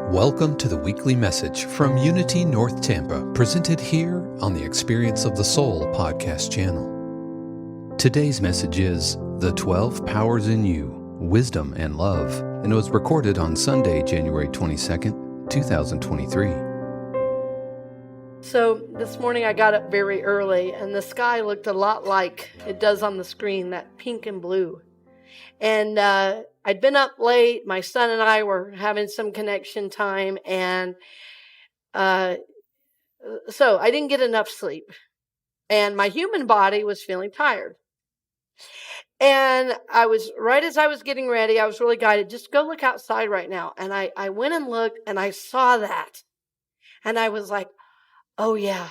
Welcome to the weekly message from Unity North Tampa, presented here on the Experience of the Soul podcast channel. Today's message is The 12 Powers in You, Wisdom and Love, and it was recorded on Sunday, January 22nd, 2023. So this morning I got up very early and the sky looked a lot like it does on the screen, that pink and blue. And I'd been up late. My son and I were having some connection time. And so I didn't get enough sleep. And my human body was feeling tired. And right as I was getting ready, I was really guided, just go look outside right now. And I went and looked and I saw that. And I was like, oh yeah.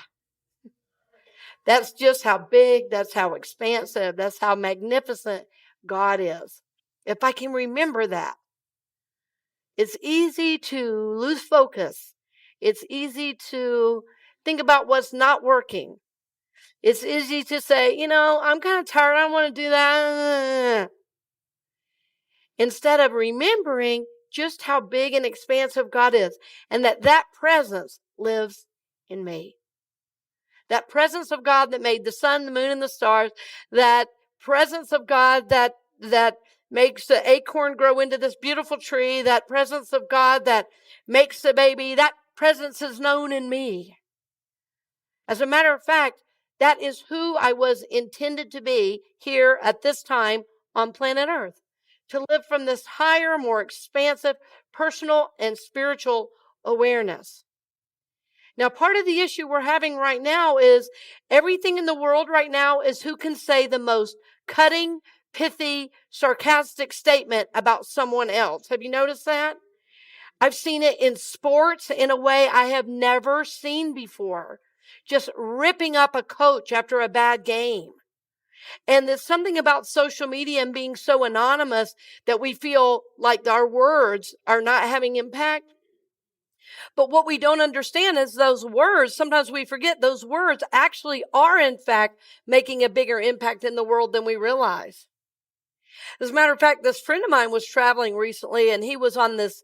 That's just how big, that's how expansive, that's how magnificent God is. If I can remember that. It's easy to lose focus. It's easy to think about what's not working. It's easy to say, I'm kind of tired. I don't want to do that. Instead of remembering just how big and expansive God is and that presence lives in me. That presence of God that made the sun, the moon, and the stars, that presence of God that makes the acorn grow into this beautiful tree, that presence of God that makes the baby, that presence is known in me. As a matter of fact, that is who I was intended to be here at this time on planet Earth. To live from this higher, more expansive, personal and spiritual awareness. Now, part of the issue we're having right now is everything in the world right now is who can say the most cutting, pithy, sarcastic statement about someone else. Have you noticed that? I've seen it in sports in a way I have never seen before. Just ripping up a coach after a bad game. And there's something about social media and being so anonymous that we feel like our words are not having impact. But what we don't understand is those words, sometimes we forget those words actually are in fact making a bigger impact in the world than we realize. As a matter of fact, this friend of mine was traveling recently and he was on this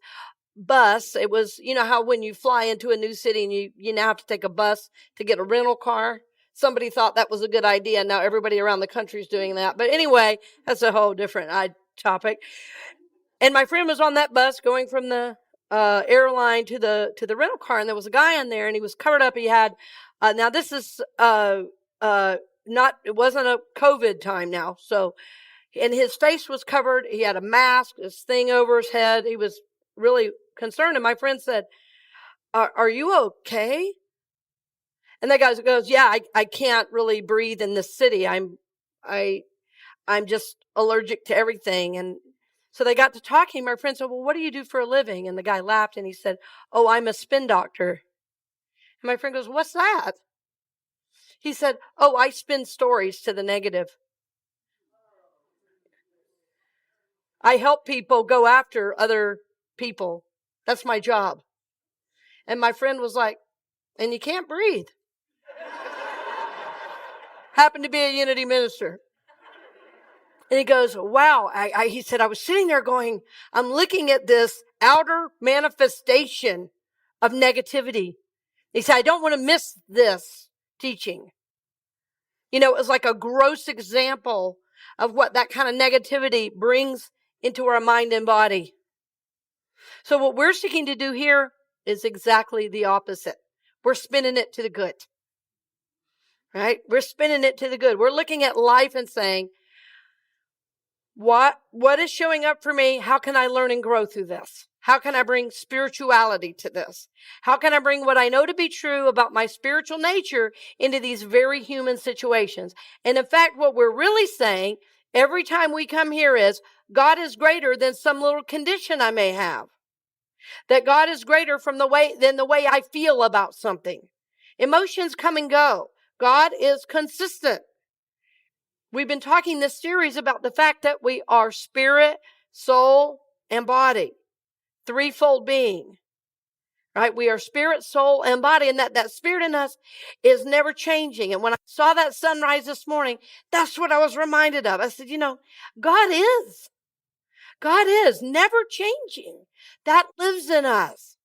bus. It was, how when you fly into a new city and you now have to take a bus to get a rental car. Somebody thought that was a good idea. Now everybody around the country is doing that. But anyway, that's a whole different topic. And my friend was on that bus going from the airline to the rental car, and there was a guy in there and he was covered up. He had, now this is, it wasn't a COVID time now. So, and his face was covered. He had a mask, this thing over his head. He was really concerned. And my friend said, are you okay? And that guy goes, yeah, I can't really breathe in this city. I'm just allergic to everything. And so they got to talking. My friend said, well, what do you do for a living? And the guy laughed and he said, oh, I'm a spin doctor. And my friend goes, what's that? He said, oh, I spin stories to the negative. I help people go after other people. That's my job. And my friend was like, and you can't breathe. Happened to be a Unity minister. And he goes, wow. He said, I was sitting there going, I'm looking at this outer manifestation of negativity. He said, I don't want to miss this teaching. It was like a gross example of what that kind of negativity brings into our mind and body. So what we're seeking to do here is exactly the opposite. We're spinning it to the good. Right? We're spinning it to the good. We're looking at life and saying, what is showing up for me? How can I learn and grow through this? How can I bring spirituality to this? How can I bring what I know to be true about my spiritual nature into these very human situations? And in fact, what we're really saying every time we come here is God is greater than some little condition I may have. That God is greater than the way I feel about something. Emotions come and go. God is consistent. We've been talking this series about the fact that we are spirit, soul, and body. Threefold being. Right? We are spirit, soul, and body. And that spirit in us is never changing. And when I saw that sunrise this morning, that's what I was reminded of. I said, God is. God is never changing. That lives in us.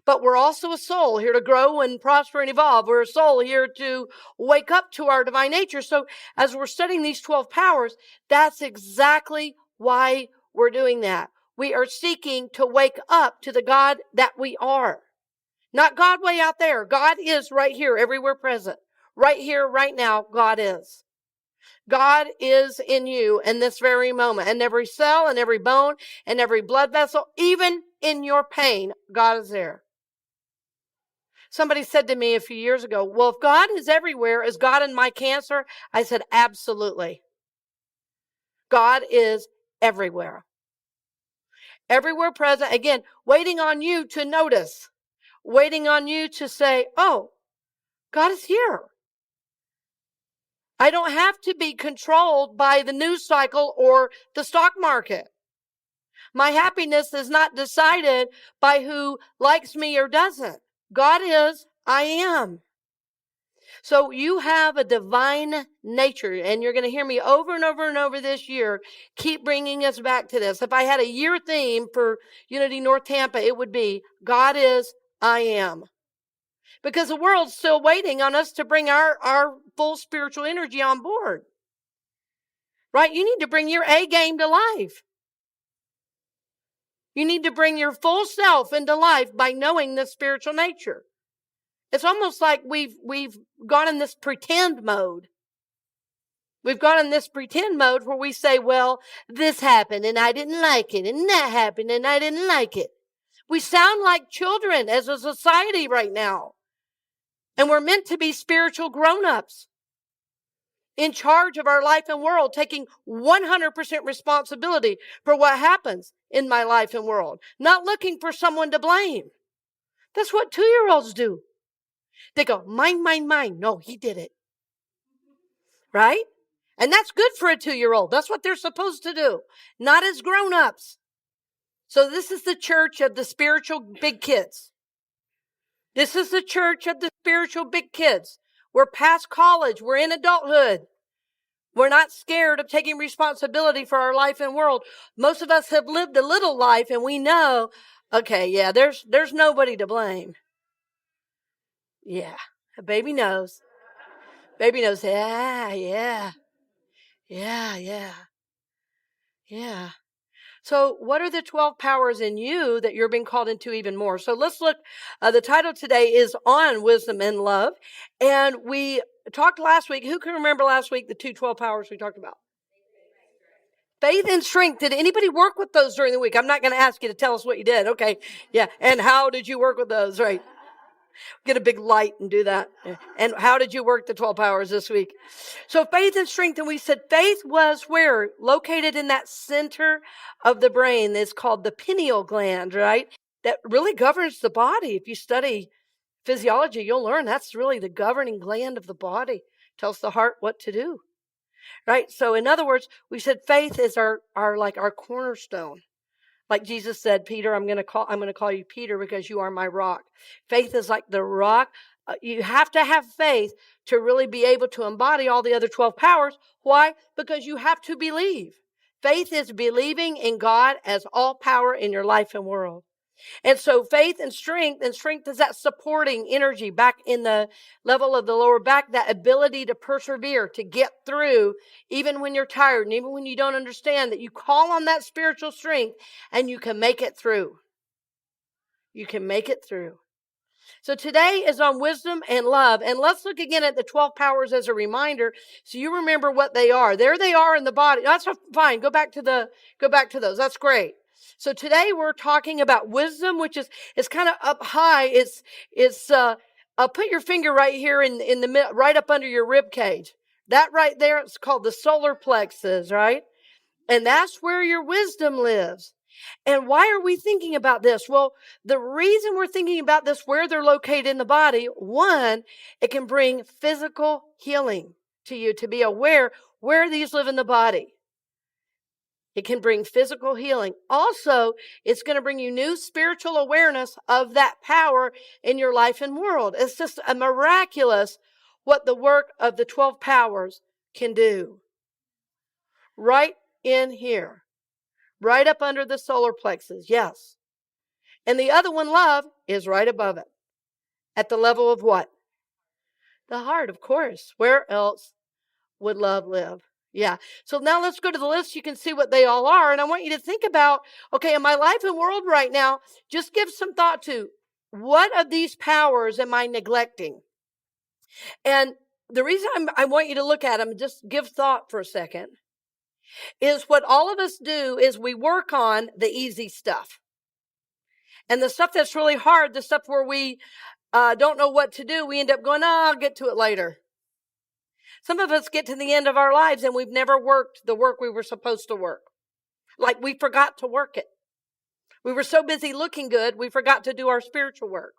But we're also a soul here to grow and prosper and evolve. We're a soul here to wake up to our divine nature. So as we're studying these 12 powers, that's exactly why we're doing that. We are seeking to wake up to the God that we are. Not God way out there. God is right here, everywhere present. Right here, right now, God is. God is in you in this very moment. And every cell and every bone and every blood vessel, even in your pain, God is there. Somebody said to me a few years ago, well, if God is everywhere, is God in my cancer? I said, absolutely. God is everywhere. Everywhere present. Again, waiting on you to notice. Waiting on you to say, oh, God is here. I don't have to be controlled by the news cycle or the stock market. My happiness is not decided by who likes me or doesn't. God is, I am. So you have a divine nature, and you're going to hear me over and over and over this year keep bringing us back to this. If I had a year theme for Unity North Tampa, it would be God is, I am. Because the world's still waiting on us to bring our full spiritual energy on board. Right? You need to bring your A game to life. You need to bring your full self into life by knowing the spiritual nature. It's almost like we've gone in this pretend mode. We've gone in this pretend mode where we say, well, this happened and I didn't like it, and that happened and I didn't like it. We sound like children as a society right now. And we're meant to be spiritual grown-ups in charge of our life and world, taking 100% responsibility for what happens in my life and world, not looking for someone to blame. That's what 2-year-olds do. They go, mine, mine, mine. No, he did it. Right? And that's good for a 2-year-old. That's what they're supposed to do. Not as grown-ups. So this is the church of the spiritual big kids. This is the church of the spiritual big kids. We're past college. We're in adulthood. We're not scared of taking responsibility for our life and world. Most of us have lived a little life and we know, okay, yeah, there's nobody to blame. Yeah, a baby knows. Baby knows, yeah. So what are the 12 powers in you that you're being called into even more? So let's look. The title today is on wisdom and love. And we talked last week. Who can remember last week the 12 powers we talked about? Faith and strength. Did anybody work with those during the week? I'm not going to ask you to tell us what you did. Okay. Yeah. And how did you work with those? Right. Get a big light and do that. And how did you work the 12 powers this week? So faith and strength. And we said faith was where? Located in that center of the brain. It's called the pineal gland, right? That really governs the body. If you study physiology, you'll learn that's really the governing gland of the body. Tells the heart what to do. Right? So in other words, we said faith is our cornerstone. Like Jesus said, Peter, I'm going to call you Peter because you are my rock. Faith is like the rock. You have to have faith to really be able to embody all the other 12 powers. Why? Because you have to believe. Faith is believing in God as all power in your life and world. And so faith and strength is that supporting energy back in the level of the lower back, that ability to persevere, to get through, even when you're tired and even when you don't understand, that you call on that spiritual strength and you can make it through. You can make it through. So today is on wisdom and love. And let's look again at the 12 powers as a reminder so you remember what they are. There they are in the body. That's fine. Go back to those. That's great. So today we're talking about wisdom, which is kind of up high. It's put your finger right here in the middle, right up under your rib cage. That right there, it's called the solar plexus, right? And that's where your wisdom lives. And why are we thinking about this? Well, the reason we're thinking about this, where they're located in the body, one, it can bring physical healing to you to be aware where these live in the body. It can bring physical healing. Also, it's going to bring you new spiritual awareness of that power in your life and world. It's just a miraculous what the work of the 12 powers can do. Right in here. Right up under the solar plexus. Yes. And the other one, love, is right above it. At the level of what? The heart, of course. Where else would love live? Yeah. So now let's go to the list. You can see what they all are. And I want you to think about, okay, in my life and world right now, just give some thought to what of these powers am I neglecting? And the reason I want you to look at them, just give thought for a second, is what all of us do is we work on the easy stuff. And the stuff that's really hard, the stuff where we don't know what to do, we end up going, I'll get to it later. Some of us get to the end of our lives and we've never worked the work we were supposed to work. Like we forgot to work it. We were so busy looking good, we forgot to do our spiritual work.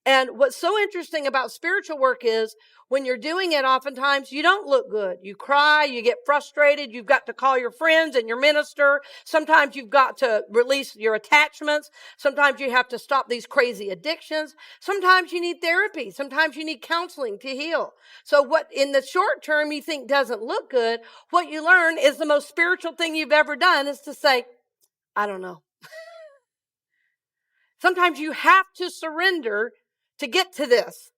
And what's so interesting about spiritual work is when you're doing it, oftentimes you don't look good. You cry, you get frustrated, you've got to call your friends and your minister. Sometimes you've got to release your attachments. Sometimes you have to stop these crazy addictions. Sometimes you need therapy. Sometimes you need counseling to heal. So what in the short term you think doesn't look good, what you learn is the most spiritual thing you've ever done is to say, I don't know. Sometimes you have to surrender to get to this,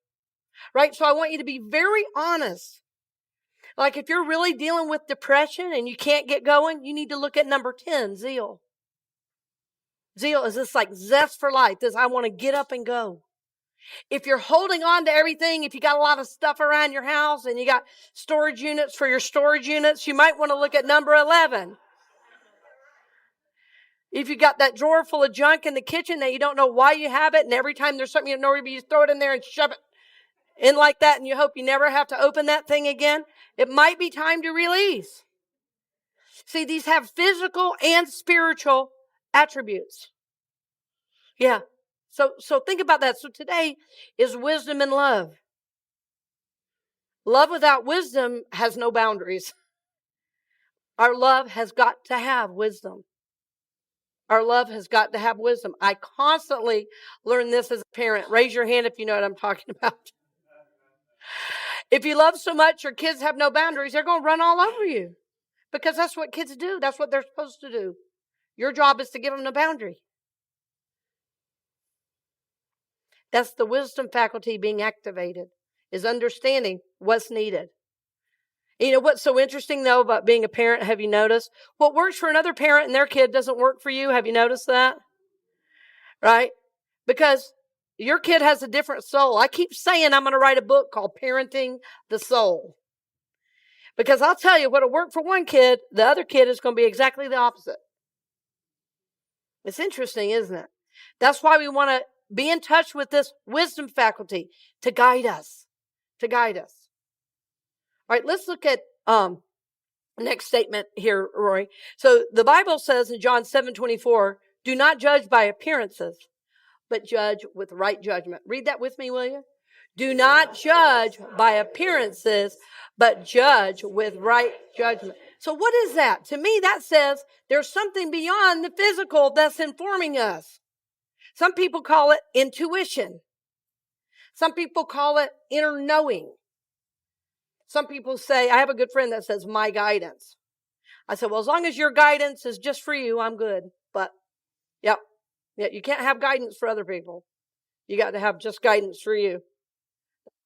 right? So I want you to be very honest. Like if you're really dealing with depression and you can't get going, you need to look at number 10, zeal. Zeal is this like zest for life, this I want to get up and go. If you're holding on to everything, if you got a lot of stuff around your house and you got storage units for your storage units, you might want to look at number 11. If you got that drawer full of junk in the kitchen that you don't know why you have it, and every time there's something you don't know, you just throw it in there and shove it in like that, and you hope you never have to open that thing again, it might be time to release. See, these have physical and spiritual attributes. Yeah. So think about that. So today is wisdom and love. Love without wisdom has no boundaries. Our love has got to have wisdom. Our love has got to have wisdom. I constantly learn this as a parent. Raise your hand if you know what I'm talking about. If you love so much, your kids have no boundaries, they're going to run all over you. Because that's what kids do. That's what they're supposed to do. Your job is to give them a boundary. That's the wisdom faculty being activated, is understanding what's needed. You know what's so interesting, though, about being a parent, have you noticed? What works for another parent and their kid doesn't work for you. Have you noticed that? Right? Because your kid has a different soul. I keep saying I'm going to write a book called Parenting the Soul. Because I'll tell you, what'll work for one kid, the other kid is going to be exactly the opposite. It's interesting, isn't it? That's why we want to be in touch with this wisdom faculty to guide us. To guide us. All right, let's look at next statement here, Rory. So the Bible says in John 7:24, do not judge by appearances, but judge with right judgment. Read that with me, will you? Do not judge by appearances, but judge with right judgment. So what is that? To me, that says there's something beyond the physical that's informing us. Some people call it intuition. Some people call it inner knowing. Some people say, I have a good friend that says, my guidance. I said, well, as long as your guidance is just for you, I'm good. But, yeah, you can't have guidance for other people. You got to have just guidance for you.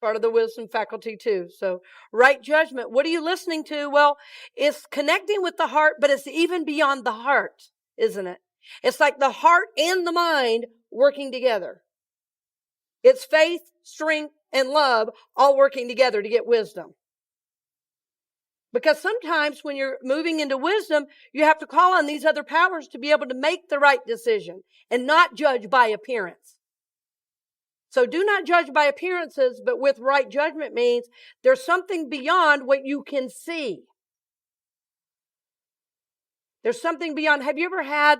Part of the wisdom faculty too. So right judgment. What are you listening to? Well, it's connecting with the heart, but it's even beyond the heart, isn't it? It's like the heart and the mind working together. It's faith, strength, and love all working together to get wisdom. Because sometimes when you're moving into wisdom, you have to call on these other powers to be able to make the right decision and not judge by appearance. So do not judge by appearances, but with right judgment means there's something beyond what you can see. There's something beyond. Have you ever had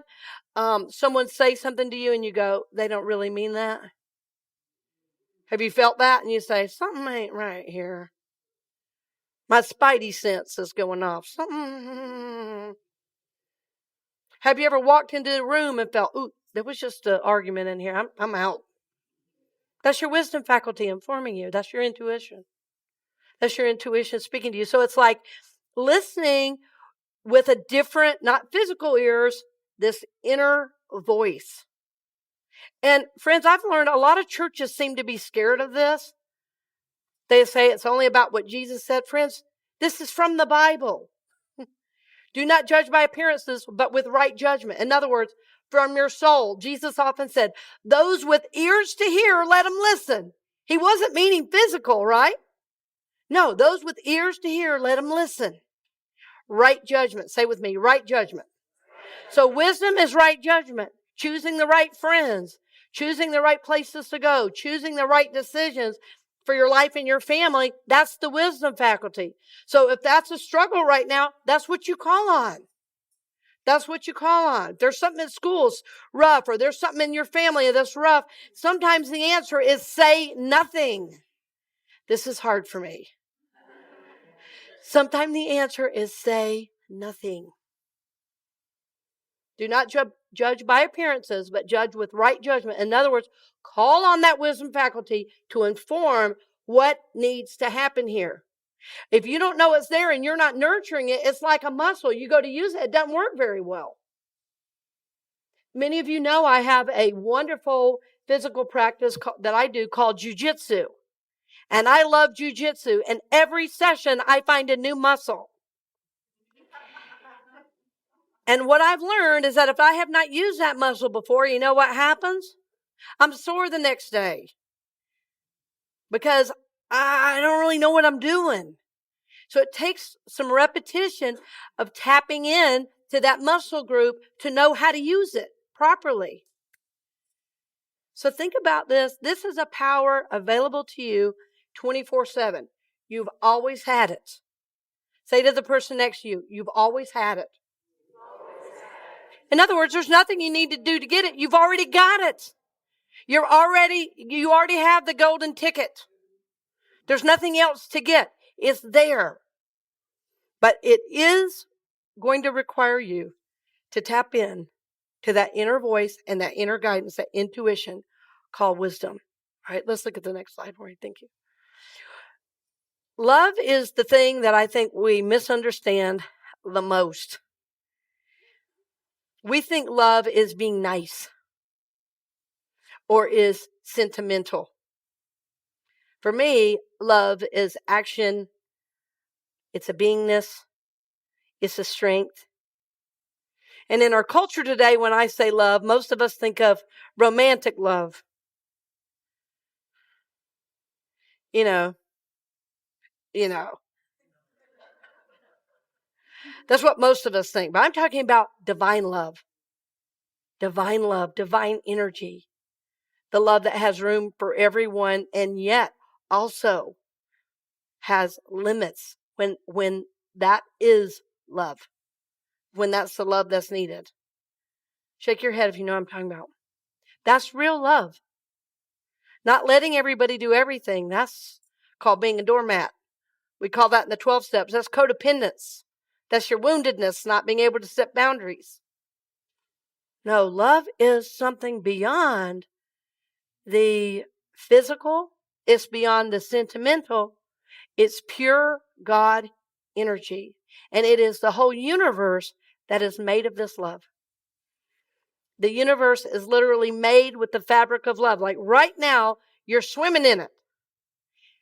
someone say something to you and you go, they don't really mean that? Have you felt that? And you say, something ain't right here. My spidey sense is going off. Something. Have you ever walked into a room and felt, ooh, there was just an argument in here. I'm out. That's your wisdom faculty informing you. That's your intuition. That's your intuition speaking to you. So it's like listening with a different, not physical ears, this inner voice. And friends, I've learned a lot of churches seem to be scared of this. They say it's only about what Jesus said. Friends, this is from the Bible. Do not judge by appearances, but with right judgment. In other words, from your soul. Jesus often said, those with ears to hear, let them listen. He wasn't meaning physical, right? No, those with ears to hear, let them listen. Right judgment. Say with me, right judgment. So wisdom is right judgment. Choosing the right friends. Choosing the right places to go. Choosing the right decisions for your life and your family. That's the wisdom faculty. So if that's a struggle right now, that's what you call on. That's what you call on. If there's something in school's rough, or there's something in your family that's rough, sometimes the answer is say nothing. This is hard for me. Sometimes the answer is say nothing. Do not judge by appearances, but judge with right judgment. In other words, call on that wisdom faculty to inform what needs to happen here. If you don't know it's there and you're not nurturing it, it's like a muscle. You go to use it, it doesn't work very well. Many of you know I have a wonderful physical practice that I do called jujitsu. And I love jujitsu. And every session I find a new muscle. And what I've learned is that if I have not used that muscle before, you know what happens? I'm sore the next day. Because I don't really know what I'm doing. So it takes some repetition of tapping in to that muscle group to know how to use it properly. So think about this. This is a power available to you 24/7. You've always had it. Say to the person next to you, you've always had it. In other words, there's nothing you need to do to get it. You've already got it. You already have the golden ticket. There's nothing else to get. It's there. But it is going to require you to tap in to that inner voice and that inner guidance, that intuition called wisdom. All right, let's look at the next slide for you. Thank you. Love is the thing that I think we misunderstand the most. We think love is being nice or is sentimental. For me, love is action. It's a beingness. It's a strength. And in our culture today, when I say love, most of us think of romantic love. You know. That's what most of us think. But I'm talking about divine love, divine energy. The love that has room for everyone and yet also has limits when that is love, when that's the love that's needed. Shake your head if you know what I'm talking about. That's real love. Not letting everybody do everything. That's called being a doormat. We call that in the 12 steps. That's codependence. That's your woundedness, not being able to set boundaries. No, love is something beyond the physical. It's beyond the sentimental. It's pure God energy. And it is the whole universe that is made of this love. The universe is literally made with the fabric of love. Like right now, you're swimming in it.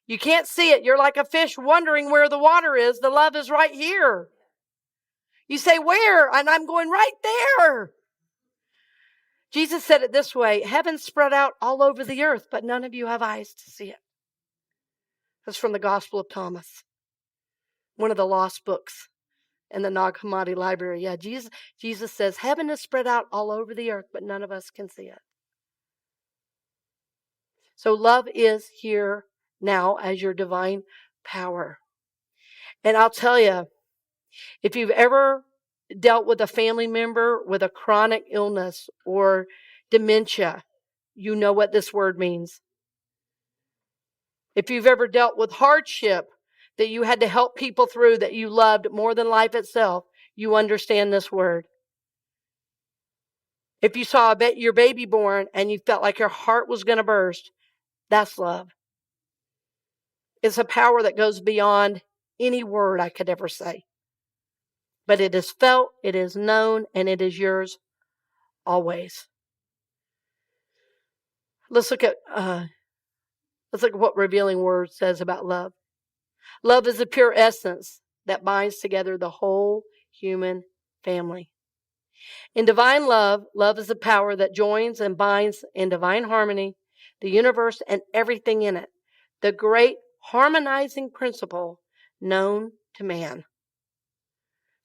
You can't see it. You're like a fish wondering where the water is. The love is right here. You say, where? And I'm going, right there. Jesus said it this way, heaven spread out all over the earth, but none of you have eyes to see it. That's from the Gospel of Thomas, one of the lost books in the Nag Hammadi library. Yeah, Jesus says, heaven is spread out all over the earth, but none of us can see it. So love is here now as your divine power. And I'll tell you, if you've ever dealt with a family member with a chronic illness or dementia, you know what this word means. If you've ever dealt with hardship that you had to help people through that you loved more than life itself, you understand this word. If you saw your baby born and you felt like your heart was going to burst, that's love. It's a power that goes beyond any word I could ever say. But it is felt, it is known, and it is yours always. Let's look at what Revealing Word says about love. Love is a pure essence that binds together the whole human family. In divine love, love is a power that joins and binds in divine harmony the universe and everything in it, the great harmonizing principle known to man.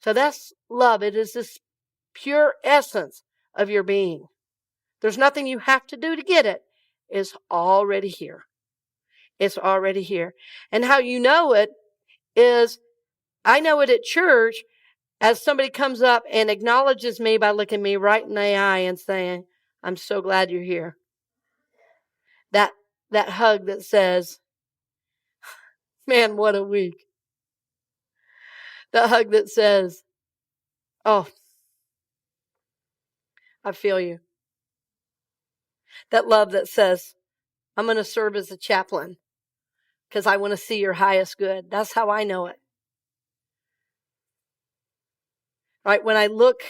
So that's love. It is this pure essence of your being. There's nothing you have to do to get it. It's already here. It's already here. And how you know it is, I know it at church as somebody comes up and acknowledges me by looking me right in the eye and saying, I'm so glad you're here. That hug that says, man, what a week. That hug that says, oh, I feel you. That love that says, I'm going to serve as a chaplain because I want to see your highest good. That's how I know it. Right? When I look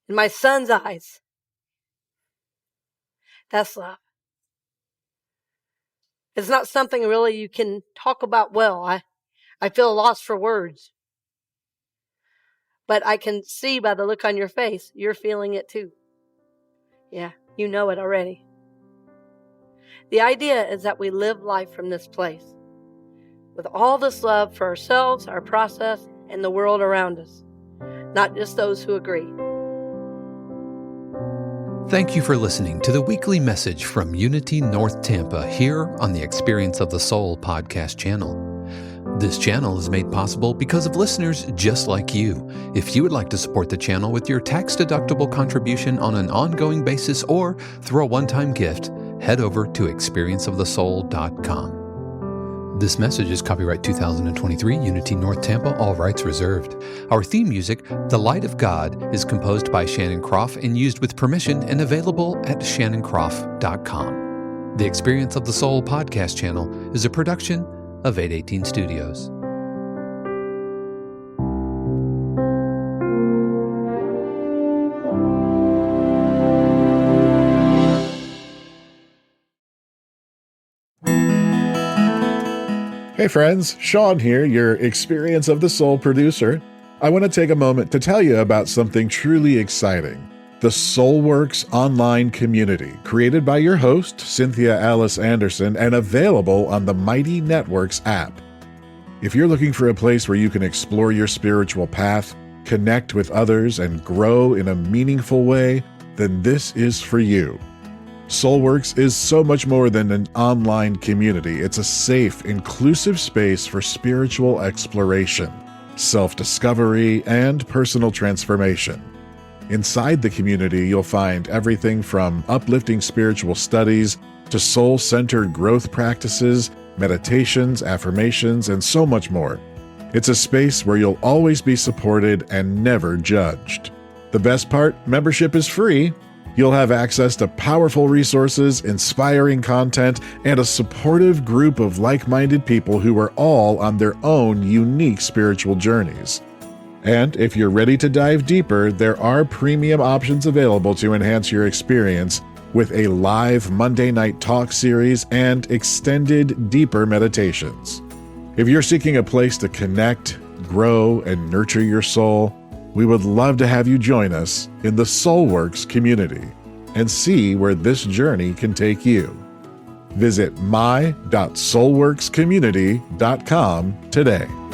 in my son's eyes, that's love. It's not something really you can talk about well. I feel lost for words. But I can see by the look on your face, you're feeling it too. Yeah, you know it already. The idea is that we live life from this place with all this love for ourselves, our process, and the world around us, not just those who agree. Thank you for listening to the weekly message from Unity North Tampa here on the Experience of the Soul podcast channel. This channel is made possible because of listeners just like you. If you would like to support the channel with your tax-deductible contribution on an ongoing basis or through a one-time gift, head over to experienceofthesoul.com. This message is copyright 2023, Unity North Tampa, all rights reserved. Our theme music, The Light of God, is composed by Shannon Croft and used with permission and available at shannoncroft.com. The Experience of the Soul podcast channel is a production of 818 Studios. Hey friends, Sean here, your Experience of the Soul producer. I want to take a moment to tell you about something truly exciting. The SoulWorks online community, created by your host, Cynthia Alice Anderson, and available on the Mighty Networks app. If you're looking for a place where you can explore your spiritual path, connect with others, and grow in a meaningful way, then this is for you. SoulWorks is so much more than an online community. It's a safe, inclusive space for spiritual exploration, self-discovery, and personal transformation. Inside the community, you'll find everything from uplifting spiritual studies to soul-centered growth practices, meditations, affirmations, and so much more. It's a space where you'll always be supported and never judged. The best part, membership is free. You'll have access to powerful resources, inspiring content, and a supportive group of like-minded people who are all on their own unique spiritual journeys. And if you're ready to dive deeper, there are premium options available to enhance your experience with a live Monday night talk series and extended, deeper meditations. If you're seeking a place to connect, grow, and nurture your soul, we would love to have you join us in the SoulWorks community and see where this journey can take you. Visit my.soulworkscommunity.com today.